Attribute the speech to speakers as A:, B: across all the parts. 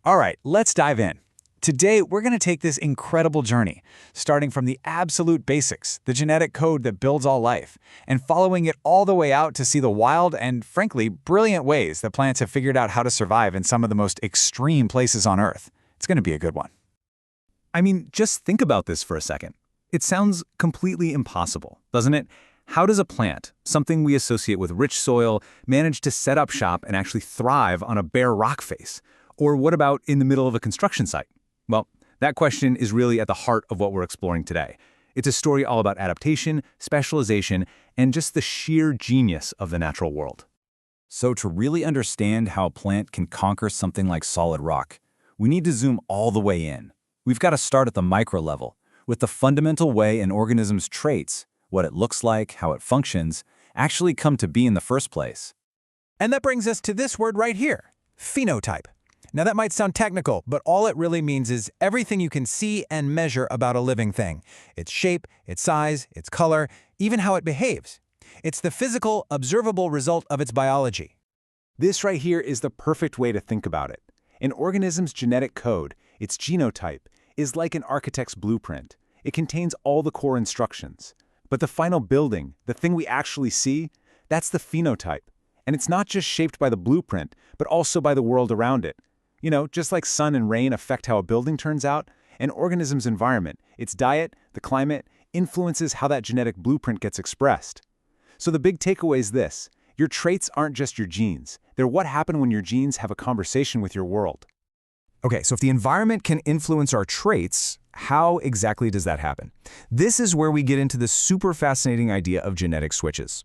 A: All right, let's dive in. Today, we're going to take this incredible journey, starting from the absolute basics, the genetic code that builds all life, and following it all the way out to see the wild and, frankly, brilliant ways that plants have figured out how to survive in some of the most extreme places on Earth. It's going to be a good one.
B: I mean, just think about this for a second. It sounds completely impossible, doesn't it? How does a plant, something we associate with rich soil, manage to set up shop and actually thrive on a bare rock face? Or what about in the middle of a construction site? Well, that question is really at the heart of what we're exploring today. It's a story all about adaptation, specialization, and just the sheer genius of the natural world.
C: So to really understand how a plant can conquer something like solid rock, we need to zoom all the way in. We've got to start at the micro level, with the fundamental way an organism's traits, what it looks like, how it functions, actually come to be in the first place.
D: And that brings us to this word right here, phenotype. Now that might sound technical, but all it really means is everything you can see and measure about a living thing. Its shape, its size, its color, even how it behaves. It's the physical, observable result of its biology.
B: This right here is the perfect way to think about it. An organism's genetic code, its genotype, is like an architect's blueprint. It contains all the core instructions. But the final building, the thing we actually see, that's the phenotype. And it's not just shaped by the blueprint, but also by the world around it. You know, just like sun and rain affect how a building turns out, an organism's environment, its diet, the climate, influences how that genetic blueprint gets expressed. So the big takeaway is this: your traits aren't just your genes. They're what happen when your genes have a conversation with your world.
E: Okay, so if the environment can influence our traits, how exactly does that happen? This is where we get into the super fascinating idea of genetic switches.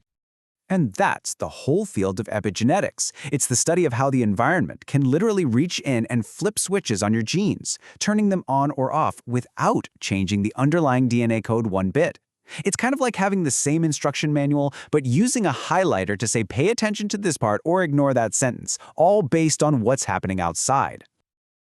C: And that's the whole field of epigenetics. It's the study of how the environment can literally reach in and flip switches on your genes, turning them on or off without changing the underlying DNA code one bit. It's kind of like having the same instruction manual, but using a highlighter to say pay attention to this part or ignore that sentence, all based on what's happening outside.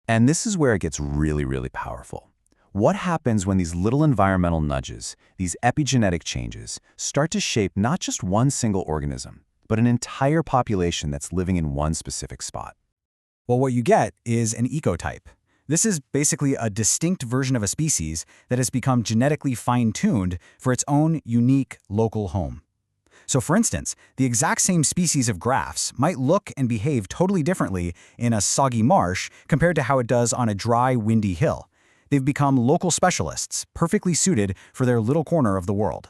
C: And this is where it gets really powerful. What happens when these little environmental nudges, these epigenetic changes, start to shape not just one single organism, but an entire population that's living in one specific spot?
E: Well, what you get is an ecotype. This is basically a distinct version of a species that has become genetically fine-tuned for its own unique local home. So for instance, the exact same species of grass might look and behave totally differently in a soggy marsh compared to how it does on a dry, windy hill. They've become local specialists, perfectly suited for their little corner of the world.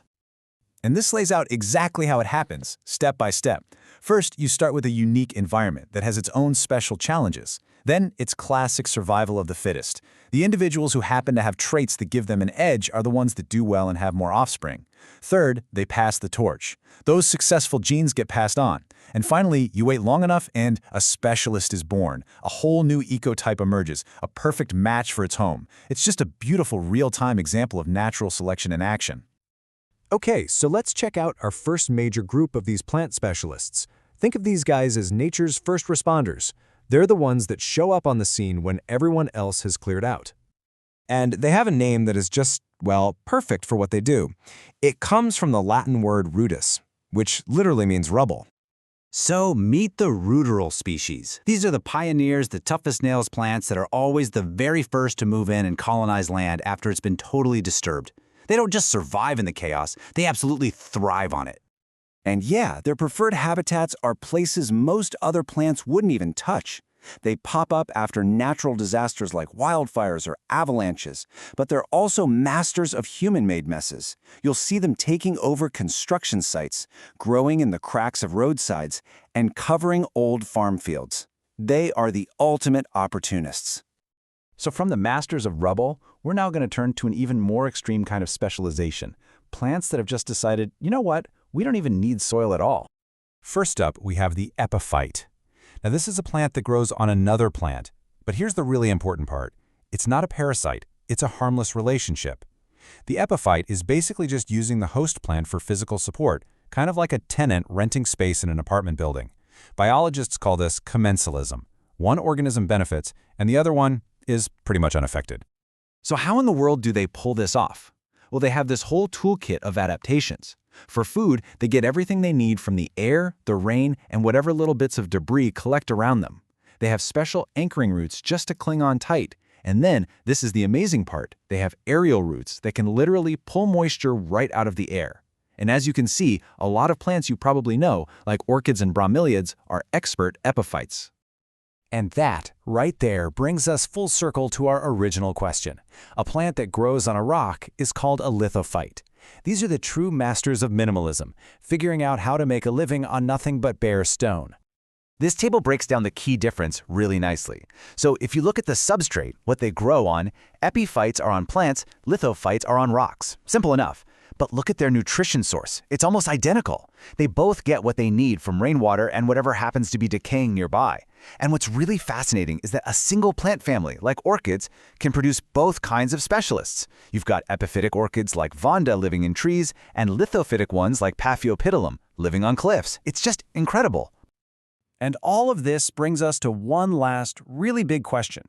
D: And this lays out exactly how it happens, step by step. First, you start with a unique environment that has its own special challenges. Then, it's classic survival of the fittest. The individuals who happen to have traits that give them an edge are the ones that do well and have more offspring. Third, they pass the torch. Those successful genes get passed on. And finally, you wait long enough and a specialist is born. A whole new ecotype emerges, a perfect match for its home. It's just a beautiful real-time example of natural selection in action.
F: Okay, so let's check out our first major group of these plant specialists. Think of these guys as nature's first responders. They're the ones that show up on the scene when everyone else has cleared out. And they have a name that is just, well, perfect for what they do. It comes from the Latin word rudis, which literally means rubble.
C: So meet the ruderal species. These are the pioneers, the toughest nails plants that are always the very first to move in and colonize land after it's been totally disturbed. They don't just survive in the chaos, they absolutely thrive on it. And yeah, their preferred habitats are places most other plants wouldn't even touch. They pop up after natural disasters like wildfires or avalanches, but they're also masters of human-made messes. You'll see them taking over construction sites, growing in the cracks of roadsides, and covering old farm fields. They are the ultimate opportunists.
A: So from the masters of rubble, we're now going to turn to an even more extreme kind of specialization. Plants that have just decided, you know what, we don't even need soil at all.
E: First up, we have the epiphyte. Now this is a plant that grows on another plant, but here's the really important part. It's not a parasite, it's a harmless relationship. The epiphyte is basically just using the host plant for physical support, kind of like a tenant renting space in an apartment building. Biologists call this commensalism. One organism benefits, and the other one is pretty much unaffected.
C: So how in the world do they pull this off? Well, they have this whole toolkit of adaptations. For food, they get everything they need from the air, the rain, and whatever little bits of debris collect around them.
B: They have special anchoring roots just to cling on tight. And then, this is the amazing part, they have aerial roots that can literally pull moisture right out of the air. And as you can see, a lot of plants you probably know, like orchids and bromeliads, are expert epiphytes.
D: And that, right there, brings us full circle to our original question. A plant that grows on a rock is called a lithophyte. These are the true masters of minimalism, figuring out how to make a living on nothing but bare stone.
C: This table breaks down the key difference really nicely. So if you look at the substrate, what they grow on, epiphytes are on plants, lithophytes are on rocks. Simple enough. But look at their nutrition source. It's almost identical. They both get what they need from rainwater and whatever happens to be decaying nearby. And what's really fascinating is that a single plant family, like orchids, can produce both kinds of specialists. You've got epiphytic orchids like Vonda living in trees, and lithophytic ones like Paphiopedilum living on cliffs. It's just incredible.
D: And all of this brings us to one last, really big question.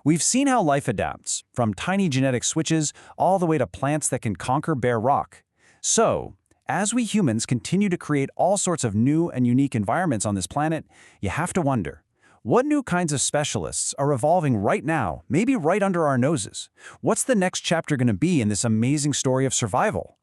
D: We've seen how life adapts, from tiny genetic switches all the way to plants that can conquer bare rock. So, as we humans continue to create all sorts of new and unique environments on this planet, you have to wonder, what new kinds of specialists are evolving right now, maybe right under our noses? What's the next chapter going to be in this amazing story of survival?